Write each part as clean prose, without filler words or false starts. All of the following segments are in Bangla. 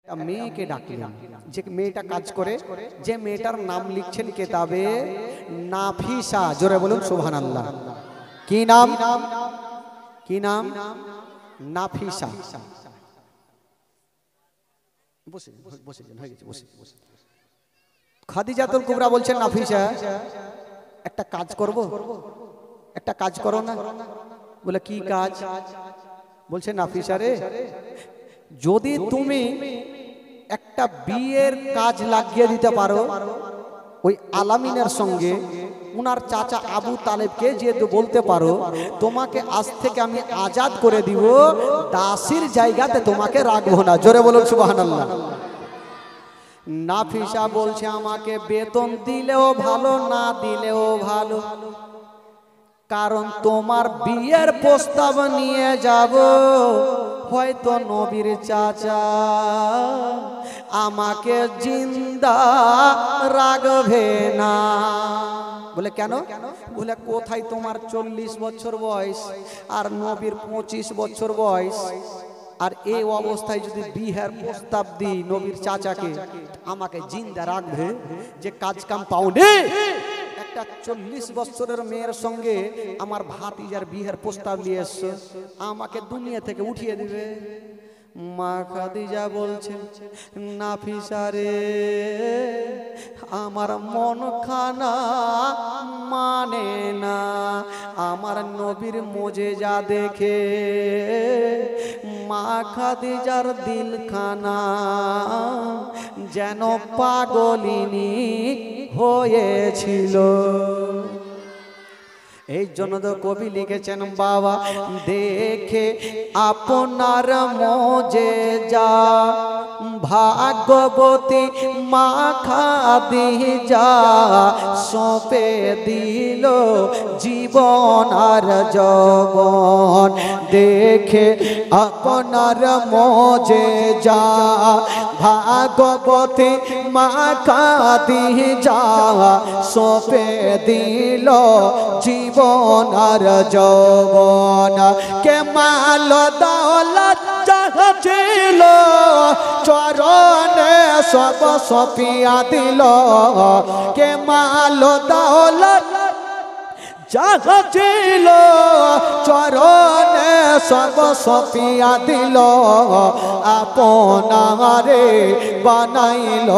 মেয়েকে ডাকলেন, যে মেয়েটা কাজ করে, যে মেয়েটার নাম লিখছেন কেতাবে নাফিসা। জোরে বলুন সুবহানাল্লাহ। কি নাম? কি নাম? নাফিসা। খাদিজাতুল কুবরা বলছেন, নাফিসা একটা কাজ করব, একটা কাজ করো না। বলে কি কাজ? বলছে নাফিসা রে, যদি তুমি একটা বিয়ের কাজ লাগিয়ে দিতে পারো ওই আলামিনের সঙ্গে, উনার চাচা আবু তালেবকে যে বলতে পারো তোমাকে আজ থেকে আমি আজাদ করে দিব, দাসীর জায়গাতে তোমাকে রাখবো না। জোরে বলুন সুবহানাল্লাহ। নাফিসা বলছে, আমাকে বেতন দিলেও ভালো, না দিলেও ভালো, কারণ তোমার বিয়ের প্রস্তাব নিয়ে যাব হয়তো নবীর চাচা আমাকে জিন্দা রাখবে না। বলে কেন? বলে কোথায় তোমার 40 বছর বয়স আর নবীর 25 বছর বয়স, আর এই অবস্থায় যদি বিয়ের প্রস্তাব দিই নবীর চাচাকে, আমাকে জিন্দা রাখবে? যে কাজ কাম পাওনি, একটা 40 বছরের মেয়ের সঙ্গে আমার ভাতিজার বিয়ের প্রস্তাব নিয়ে এসছো, আমাকে দুনিয়া থেকে উঠিয়ে দিবে। মা খাদিজা বলছে, নাফিসা রে, আমার মন খানা মানে না, আমার নবীর মোজেজা দেখে মা খাদিজার দিল খানা যেন পাগলিনী হয়েছিল। এই জন্য তো কবি লিখেছেন, বাবা দেখে আপনার মোজেজা ভাগ্যবতী মা খাদিজা সঁপে দিল জীবন আর যৌবন। দেখে আপনার মোজেজা ভাগ্যবতী মা খাদিজা সঁপে দিল জীবন আর যৌবন। কে মাল দৌলত যাহা ছিল চরণে সব সপিয়া দিল, কে মাল দৌলত যাহা ছিল চরণে সব সপিয়া দিল, আপনারে বানাইল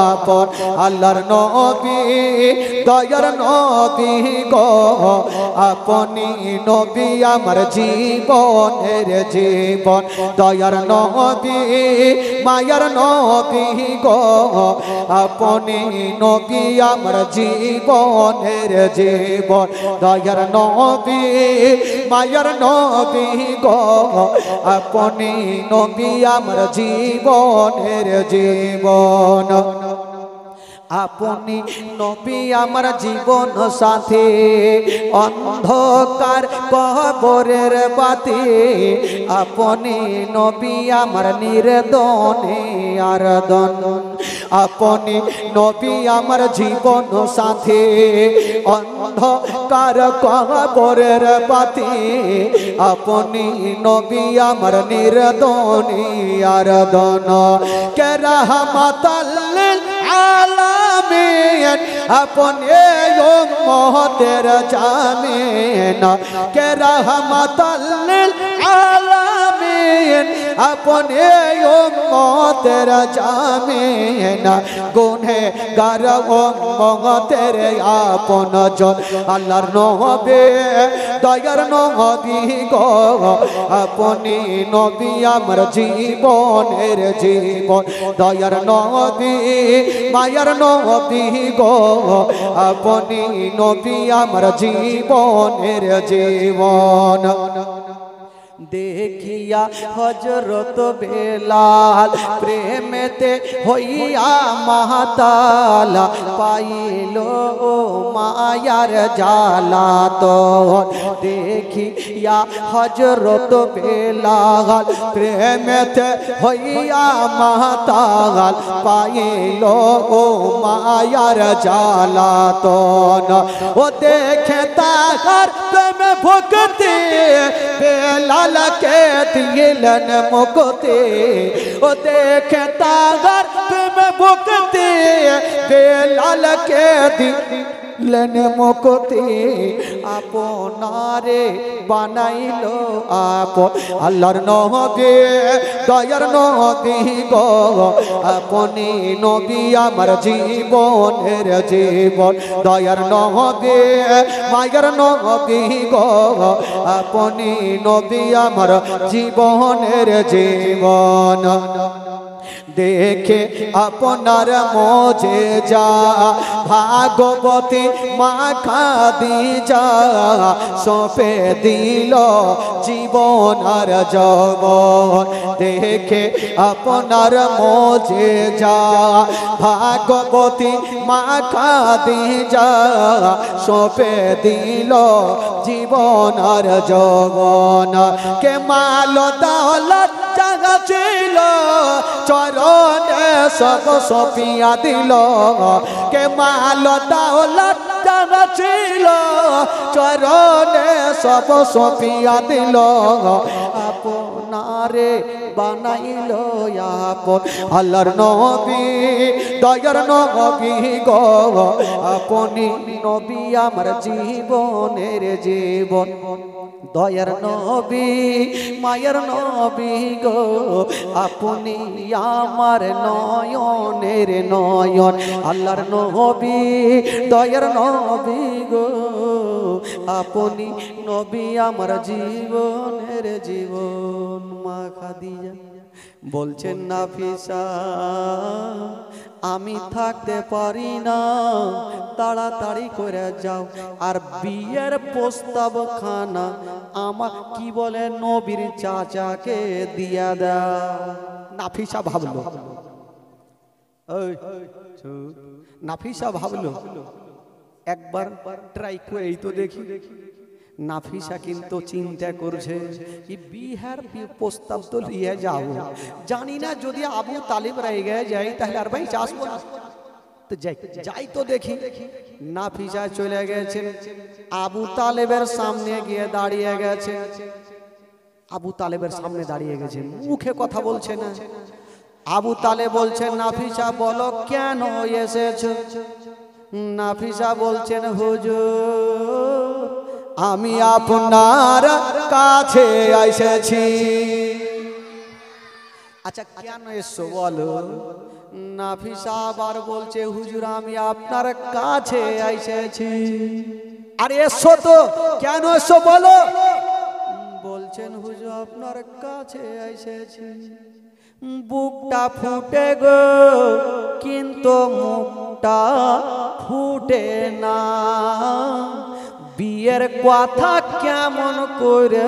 আপন। আল্লাহর নবী দয়ার নবী গো, আপনি নবী আমার জীবনের জীবন। দয়ার নবী মায়ার নবী গো, আপনি নবী আমার জীবনের জীবন। দয়ার নবী মায়ার নবী গো, আপনি নবী আমার জীবনের জীবন। আপনি নবী আমার জীবন সাথী, অন্ধকার কবরের বাতি, আপনি নবী আমার নির্দনে আরদন। আপনি নবী আমার জীবন সাথী, অন্ধকার কবরের বাতি, আপনি নবী আমার নির্দনে আরদন। কে রাহমাতাল লিল আলামিন, আপনি উম্মতের জামিন। কে রাহমাতাল লিল আলামিন, আপনি উম্মতের জামিন। গুনহগার উম্মতের আপন জন। আল্লাহর নবী দয়ার নবী গো, আপনি নবী আমার জীবনের জীবন। দয়ার নবী মায়ার নবী গো, আপনি নবী আমার জীবনের জীবন। দেখিয়া হযরত বেলাল প্রেমেতে হইয়া মাতাল, পাইল মায়ার জালাতন। দেখিয়া হযরত বেলাল প্রেমেতে হইয়া মাতাল, পাইল মায়ার জালাতন। ও দেখে তাহার প্রেমে ভক্তি বেলাল বেলালকে দিলেন মুক্তি ও দেখে তাগার প্রেমে ভক্তি বেলালকে দিলেন মুক্তি আপনারে বানাইলো আপন আল্লাহর নবী দয়ার নবী গো আপনি নবী আমার জীবনের জীবন দয়ার নবী মায়ের নবী গো আপনি নবী আমার জীবনের জীবন দেখে আপনার মজে যা ভাগবতী মা খাদিজা সঁপে দিল জীবন আর যৌবন দেখে আপনার মজে যা ভাগবতী মা খাদিজা সঁপে দিল জীবন আর যৌবন কে মাল দৌলত জাগা ছিল চরণে সব সপিয়া দিল কে মাল দৌলত জাগা ছিল চরণে সব সপিয়া দিল আপনারে বানাইল আপন আল্লাহর নবী দয়ার নবী গো আপনি নবী আমার জীবনের জীবন দয়ার নবী মায়ের নবী গো আপনি আমার নয়নের নয়ন আল্লাহর নবী দয়ার নবী গো আপনি নবী আমার জীবনের জীবন মা খাদিজা বলছেন নাফিসা আমি থাকতে পারি না তাড়াতাড়ি করে যাও আর বিয়ের প্রস্তাব খানা আমার কি বলে নবীর চাচাকে দিয়া দাও নাফিসা ভাবলো নাফিসা ভাবলো একবার ট্রাই করে তো দেখি নাফিসা কিন্তু চিন্তা করছে কি বিহার প্রস্তাব তো নিয়ে যাও জানি না যদি আবু তালিব রেগে যায় তাহলে আর ভাই আসবো না তো যাই তো দেখি নাফিসা চলে গেছেন আবু তালেবের সামনে গিয়ে দাঁড়িয়ে গেছে আবু তালেবের সামনে দাঁড়িয়ে গেছে মুখে কথা বলছে না আবু তালেব বলছেন নাফিসা বলো কেন এসেছো নাফিসা বলছেন হুজুর আমি আপনার কাছে এসেছি আচ্ছা কেন এসছো বলো নাফিসা আবার বলছে হুজুর আমি আপনার কাছে এসেছি আরে এসো তো কেন এসো বলো বলছেন হুজুর আপনার কাছে এসেছি বুকটা ফুটে গো কিন্তু মুখটা ফুটে না বিয়ের কথা কেমন করে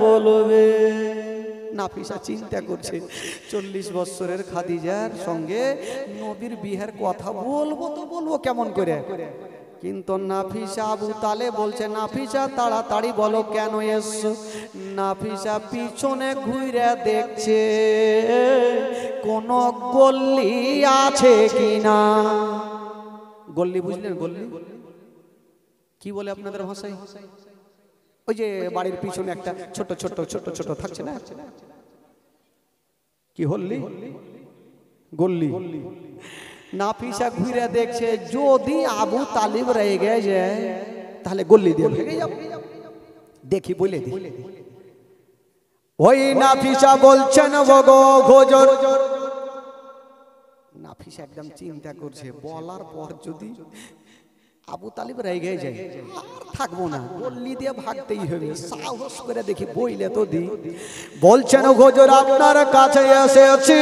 বলবে নাফিসা চিন্তা করছে 40 বছরের খাদিজার সঙ্গে নবীর বিয়ের কথা বলবো তো বলবো কেমন করে কিন্তু নাফিসা আবু তালেব বলছে নাফিসা তাড়াতাড়ি বলো কেন এসছো নাফিসা পিছনে ঘুরে দেখছে কোন গল্লি আছে কিনা গল্লি বুঝলেন গল্লি কি বলে আপনাদের ভাষায় ওই যে বাড়ির পিছনে একটা ছোট ছোট ছোট ছোট থাকছে না কি হল্লি গল্লি নাফিসা ঘুরে দেখছে যদি আবু তালিব রেগে যায় তাহলে গল্লি দিয়ে ভেঙে যাবে দেখি বলে দি ওই নাফিসা বলছেন ওগো হুজুর নাফিসা একদম চিন্তা করছে বলার পর যদি আবু তালিব রেগে যায় আর থাকবো না গল্লি দিয়ে ভাগতেই হবে সাহস করে দেখি বইলে তো দি বলছেন হুজুর আপনার কাছে এসেছি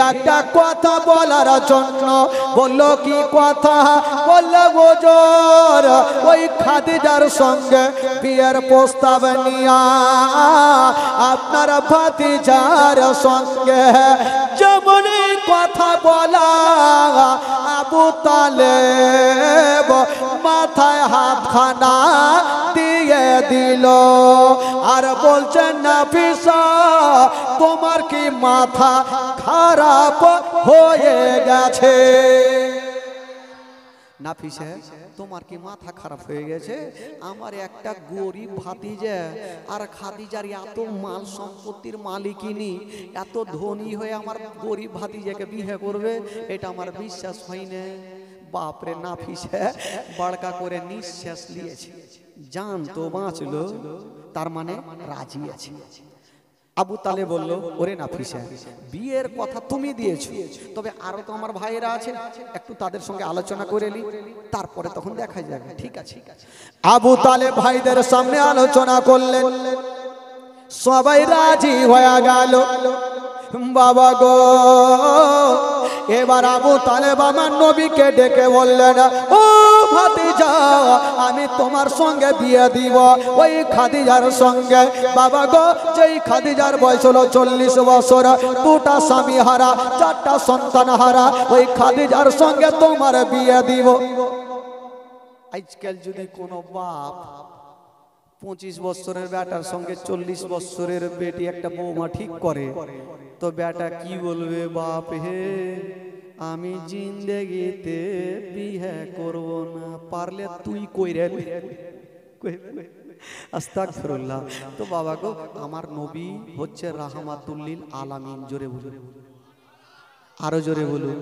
একটা কথা বলার জন্য বললো কি কথা বললো হুজুর ওই খাদিজার সঙ্গে বিয়ের প্রস্তাব নিয়া আপনার ভাতিজার সঙ্গে যেমনই কথা বলা আবু তালেব মাথায় হাতখানা দিয়ে দিল আর বলছেন নাফিসা তোমার কি মাথা খারাপ হয়ে গেছে নাফিসা তোমার কি মাথা খারাপ হয়ে গেছে? আমার একটা গরিব ভাতিজা আর খাদিজার এত মাল সম্পত্তির মালিকিনি, এত ধনী হয়ে আমার গরিব ভাতিজাকে বিয়ে করবে, এটা আমার বিশ্বাস হয় না। বাপরে নাফিসা বড়কা করে নিঃশ্বাস নিয়েছে, জান তো বাঁচলো, তার মানে রাজি আছে। আবু তালেব বলল, ওরে নাফিসা বিয়ের কথা তুমি দিয়েছো, তবে আরো তো আমার ভাইয়েরা আছে, একটু তাদের সঙ্গে আলোচনা করে নি, তারপরে তখন দেখা যাবে। ঠিক আছে। আবু তালেব ভাইদের সামনে আলোচনা করলেন, সবাই রাজি হয়ে গেল। বাবা গো, এবার আবু তালেব আমার নবীকে ডেকে বললেন, ও ভাতিজা আমি তোমার সঙ্গে বিয়ে দিব ওই খাদিজার সঙ্গে। বাবা গো, যেই খাদিজার বয়স হলো 40 বছর, দুটা স্বামী হারা, 4টা সন্তান হারা, ওই খাদিজার সঙ্গে তোমার বিয়ে দিব। আজকাল যদি কোনো বাপ 25 বছরের বেটার সঙ্গে 40 বছরের বেটি একটা বৌমা ঠিক করে, তো বেটা কি বলবে, বাপ হে আমি জিন্দেগিতে বিয়ে করব না, পারলে তুই কইরে আস্তাগফিরুল্লাহ। তো বাবা গো, আমার নবী হচ্ছে রাহমাতুল্লিল আলামিন। জোরে বলুন, আরো জোরে বলুন।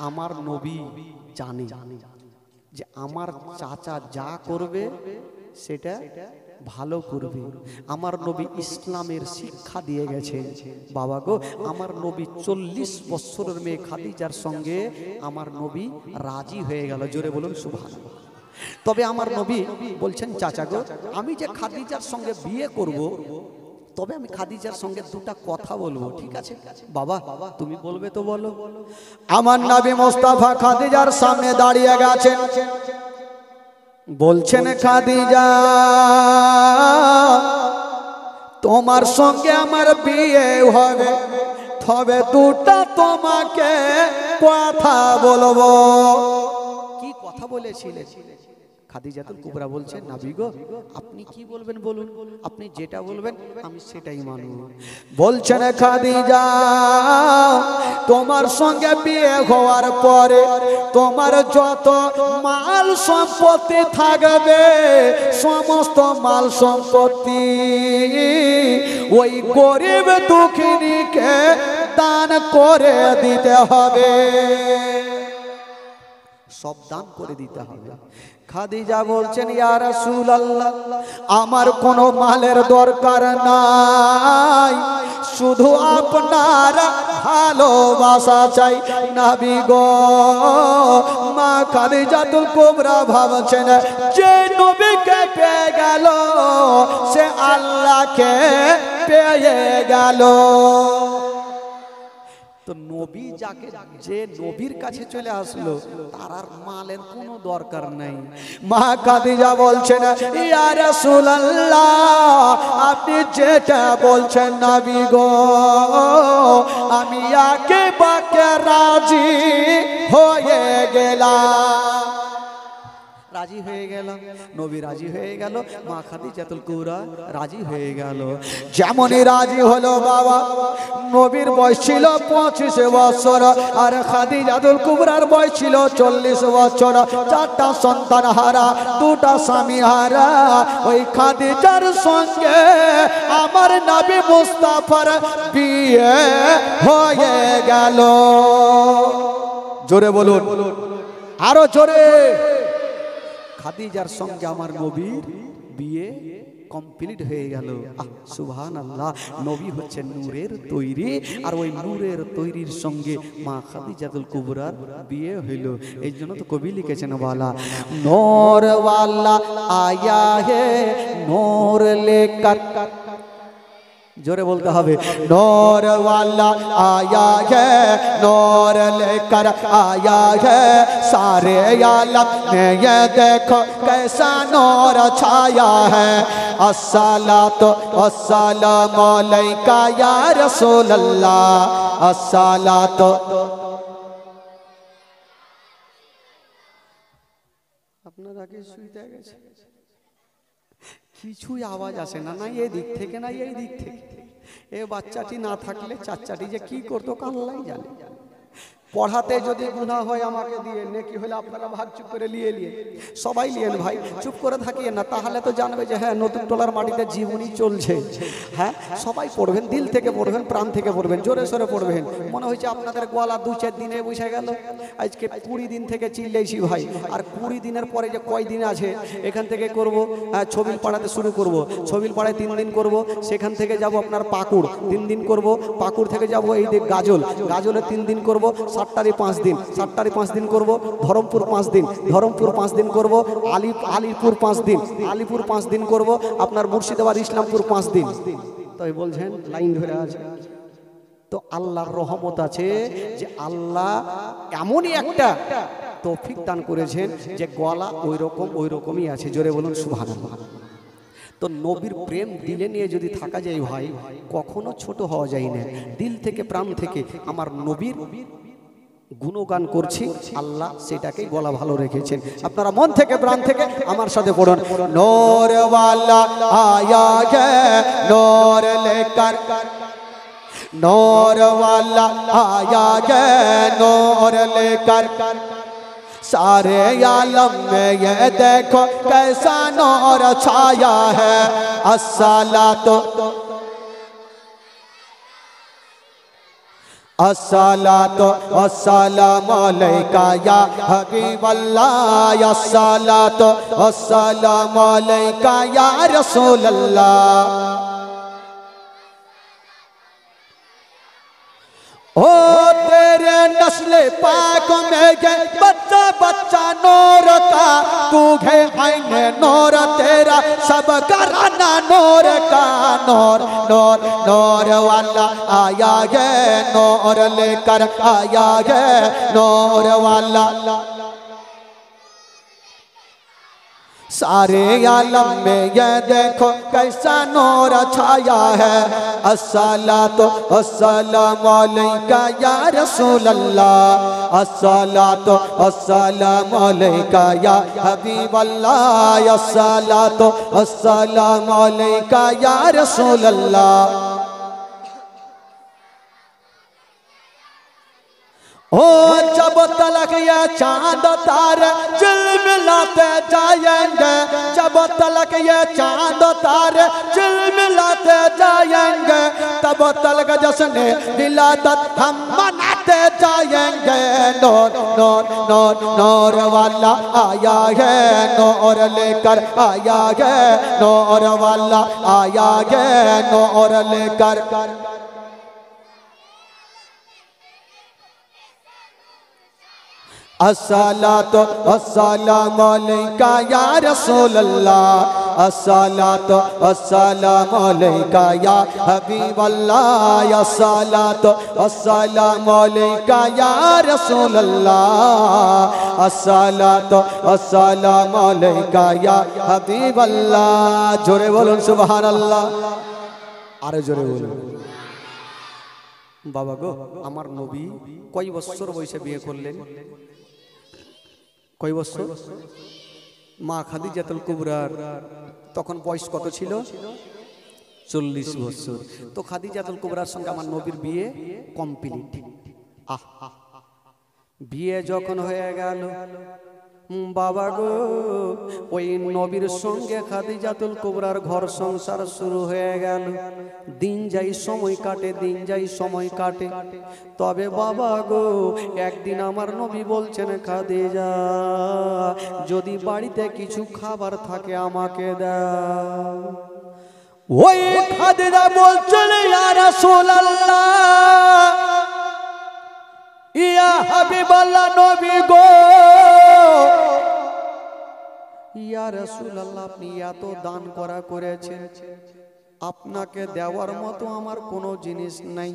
আমার নবী জানে যে আমার চাচা যা করবে সেটা ভালো করবে। আমার নবী ইসলামের শিক্ষা দিয়ে গেছে। বাবা গো, আমার নবী 40 বছরের মেয়ে খাদিজার সঙ্গে আমার নবী রাজি হয়ে গেল। জোরে বলুন সুবহানাল্লাহ। তবে আমার নবী বলছেন, চাচা গো আমি যে খাদিজার সঙ্গে বিয়ে করব, তবে আমি খাদিজার সঙ্গে দুটা কথা বলবো, ঠিক আছে? বাবা তুমি বলবে তো বলো। আমার নবী মুস্তাফা খাদিজার সামনে দাঁড়িয়ে গেছেন, বলছেন, খাদিজা তোমার সঙ্গে আমার বিয়ে হবে, তবে দুটা তোমাকে কথা বলবো। কি কথা বলেছিলেন? খাদিজাতুল কুবরা বলছেন, নবী গো আপনি কি বলবেন বলুন, আপনি যেটা বলবেন আমি সেটাই মানব। বলছেন, খাদিজা তোমার সঙ্গে বিয়ে হওয়ার পরে তোমার যত মাল সম্পত্তি থাকবে, সমস্ত মাল সম্পত্তি ওই গরিব দুঃখিনীকে দান করে দিতে হবে, সব দান করে দিতে হবে। খাদিজা বলছেন, ইয়া রাসূলুল্লাহ আমার কোনো মালের দরকার নাই, শুধু আপনার ভালোবাসা চাই। নবী গো, মা খাদিজাতুল কুবরা ভাবছেন, যে নবীকে পেয়ে গেল সে আল্লাহকে পেয়ে গেল। তো নবী যাকে, যে নবীর কাছে চলে আসলো তার আর মালের কোনো দরকার নাই। মা খাদিজা বলছেন, ইয়া রাসূলুল্লাহ আপনি যেটা বলছেন নবী গো, আমি একেবারে রাজি হয়ে গেলাম। রাজি হয়ে গেলাম, নবী রাজি হয়ে গেল, মা খাদিজাতুল কুবরা রাজি হয়ে গেল। যেমনই রাজি হলো বাবা, নবীর বয়স ছিল 25 বছর আর খাদিজাতুল কুবরার বয়স ছিল 40 বছর, 4টা সন্তান হারা, 2টা স্বামী হারা, ওই খাদিজার সঙ্গে আমার নবী মুস্তাফার বিয়ে হয়ে গেল। জোরে বলুন, আরো জোরে। খাদিজার সঙ্গে আমার নবীর বিয়ে কমপ্লিট হয়ে গেল। সুবহানাল্লাহ। নবী হচ্ছে নূরের তৈরি, আর ওই নূরের তৈরির সঙ্গে মা খাদিজাতুল কুবরার বিয়ে হইল। এই জন্য তো কবি লিখেছেন, ওয়ালা নূর ওয়ালা আয়া হে নূর লেকার। जोरे बोलते হবে नूर वाला आया है नूर लेकर आया है सारे आलम में ये देखो कैसा नूर छाया है अस्सलातु वस्सलामु अलैका या रसूल अल्लाह अस्सलातु। আপনারা কি শুইতে গেছে? কিছুই আওয়াজ আসে না, না এই দিক থেকে না এই দিক থেকে। এ বাচ্চাটি না থাকলে চাচাটি যে কি করতো আল্লাহই জানে। পড়াতে যদি গুনাহ হয় আমাকে দিয়ে, নেকি হলে আপনারা ভাগ চুপ করে নিয়ে সবাই নিয়েন ভাই, চুপ করে থাকিয়ে না, তাহলে তো জানবে যে হ্যাঁ নতুন টলার মাটিতে জীবনই চলছে। হ্যাঁ সবাই পড়বেন, দিল থেকে পড়বেন, প্রাণ থেকে পড়বেন, জোরে সোরে পড়বেন। মনে হচ্ছে আপনাদের গলা 2-4 দিনে বসে গেল, আজকে 20 দিন থেকে চিল্লাইছি ভাই। আর 20 দিনের পরে যে কয় দিন আছে এখান থেকে করব ছবিল পাড়াতে শুরু করব, ছবিল পাড়ায় 3 দিন করব, সেখান থেকে যাব আপনার পাকুড় 3 দিন করব, পাকুড় থেকে যাব এই দিক গাজল, গাজলে 3 দিন করব, সাতটারি 5 দিন, সাতটারি 5 দিন করব, ধরমপুর 5 দিন, ধরমপুর 5 দিন করব, আলিপুর 5 দিন, আলিপুর 5 দিন করব, আপনার মুর্শিদাবাদ ইসলামপুর 5 দিন। তাই বলছেন লাইন ধরে আছে। তো আল্লাহর রহমত আছে যে আল্লাহ এমনই একটা তৌফিক দান করেছেন যে গলা ওই রকমই আছে। জোরে বলুন সুবহানাল্লাহ। তো নবীর প্রেম দিলে নিয়ে যদি থাকা যায় ভাই, কখনো ছোট হওয়া যায় না। দিল থেকে প্রাণ থেকে আমার নবীর গুণগান করছি, আল্লাহ সেটাকেই গলা ভালো রেখেছেন। আপনারা মন থেকে প্রাণ থেকে আমার সাথে পড়ুন, নূর ওয়ালা আয়া গে নূর লেকার, नूर वाला आया गे नूर लेकर, सारे आलम में ये देखो कैसा नूर छाया है। अस्सलातो अस्सलातो वस्सलामु अलैका या हबीबल्लाह, अस्सलातो वस्सलामु अलैका या रसूलल्लाह। ओ तेरे नस्ल पाक में ये बच्चा बच्चा नूर का, तू है आईने नूर तेरा सब कराना नूर का। नूर नूर नूर वाला आया है नूर लेकर आया है नूर वाला, सारे आलम में ये देखो कैसा नूर छाया है। अस्सलातो वस्सलामु अलैका या रसूल अल्लाह, अस्सलातो वस्सलामु अलैका या हबीब अल्लाह, अस्सलातो वस्सलामु अलैका या रसूल अल्लाह। ओ जब तलक ये चांद तारे झिलमिलाते जाएंगे, जब तलक ये चांद तारे झिलमिलाते जाएंगे, तब तलक जश्न विलादत हम मनाते जाएंगे। नूर नूर नूर नूर वाला आया है नूर लेकर आया है नूर वाला आया है नूर लेकर। अस्सलातो वस्सलामु अलैका या रसूल अल्लाह, अस्सलातो वस्सलामु अलैका या हबीब अल्लाह, अस्सलातो वस्सलामु अलैका या रसूल अल्लाह, अस्सलातो वस्सलामु अलैका या हबीब अल्लाह। जोरे बोलुन सुबहानाल्लाह, आरे जोरे बोलुन। बाबा गो आमार नबी कई बছর বয়সে বিয়ে করলেন? কয় বছর? মা খাদিজাতুল কুবরার তখন বয়স কত ছিল? 40 বছর। তো খাদিজাতুল কুবরার সঙ্গে আমার নবীর বিয়ে কমপ্লিট। বিয়ে যখন হয়ে গেল বাবা গো, ওই নবীর সঙ্গে খাদিজাতুল কুবরার ঘর সংসার শুরু হয়ে গেল। দিন যাই সময় কাটে, দিন যাই সময় কাটে। তবে বাবা গো একদিন আমার নবী বলছেন, খাদিজা যদি বাড়িতে কিছু খাবার থাকে আমাকে দাও। ওই খাদিজা বলছেন, ইয়া রাসূলুল্লাহ ইয়া হাবিবাল্লাহ নবী গো, ইয়া রাসূলুল্লাহ আপনি এত দান করেছেন, আপনাকে দেওয়ার মতো আমার কোনো জিনিস নাই।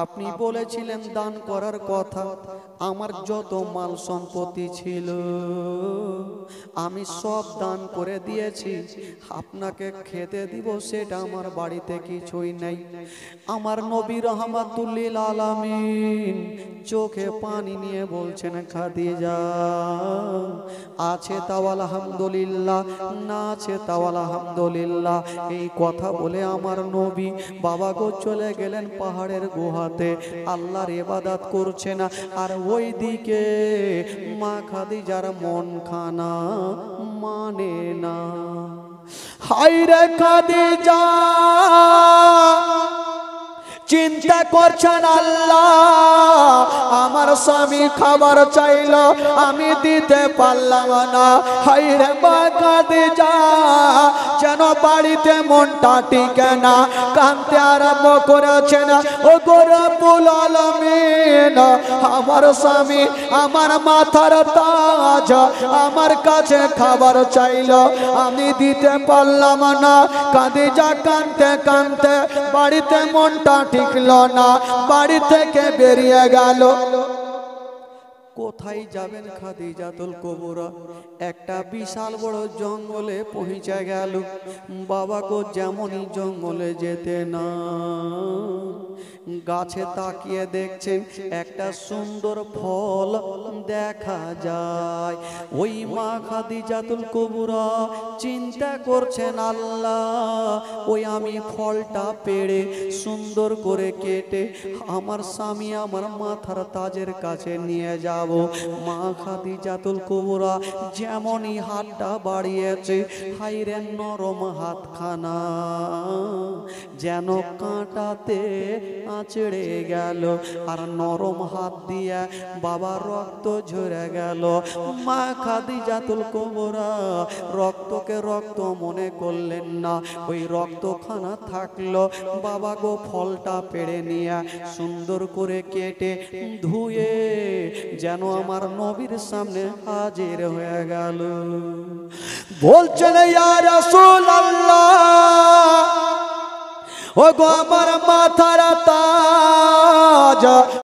আপনি বলেছিলেন দান করার কথা, আমার যত মাল সম্পত্তি ছিল আমি সব দান করে দিয়েছি, আপনাকে খেতে দিব সেটা আমার বাড়িতে কিছুই নাই। আমার নবী রাহমাতুল লিল আলামিন চোখে পানি নিয়ে বলছেন, খাদিজা আছে তাও আলহামদুলিল্লাহ, না আছে তাও আলহামদুলিল্লাহ। এই কথা বলে আমার নবী বাবা গো চলে গেলেন পাহাড়ের গুহা হাতে আল্লাহর ইবাদত করছে না, আর ওইদিকে মা খাদিজার মন খানা মানে না। হায়রে খাদিজা চিন্তা করছেন আল্লাহ, আমার স্বামী খাবার চাইলো আমি দিতে পারলাম না। হায়রে মা খাদিজা যেন বাড়িতে মনটা টিকে না, কাঁদতে আরম্ভ করেছেন। ও গো রব্বুল আলামিন, আমার স্বামী আমার মাথার তাজ আমার কাছে খাবার চাইলো আমি দিতে পারলাম না। খাদিজা কাঁদতে কাঁদতে বাড়িতে মনটা টিকলো না, বাড়ি থেকে বেরিয়ে গেল। কোথায় যাবেন খাদিজাতুল কুবরা? একটা বিশাল বড় জঙ্গলে পৌঁছে গেল। বাবা গো যেমনই জঙ্গলে যেতে না, গাছে তাকিয়ে দেখছেন একটা সুন্দর ফল দেখা যায়। ওই মা খাদিজাতুল কুবরা চিন্তা করছেন আল্লাহ, ওই আমি ফলটা পেড়ে সুন্দর করে কেটে আমার স্বামী আমার মাথার তাজের কাছে নিয়ে যাব। মা খাদিজাতুল কুবরা যেমনই হাতটা বাড়িয়েছে, হায়রে নরম হাতখানা যেন কাঁটাতে আঁচড়ে গেল, আর নরম হাত দিয়ে বাবার রক্ত ঝরে গেল। মা খাদিজাতুল কুবরা রক্তকে রক্ত মনে করলেন না, ওই রক্তখানা থাকলো। বাবা গো ফলটা পেড়ে নিয়ে সুন্দর করে কেটে ধুয়ে যেন আমার নবীর সামনে হাজির হয়ে গেল। বলছেন ইয়া রাসূলুল্লাহ, ও গো আমার মাথার তাজ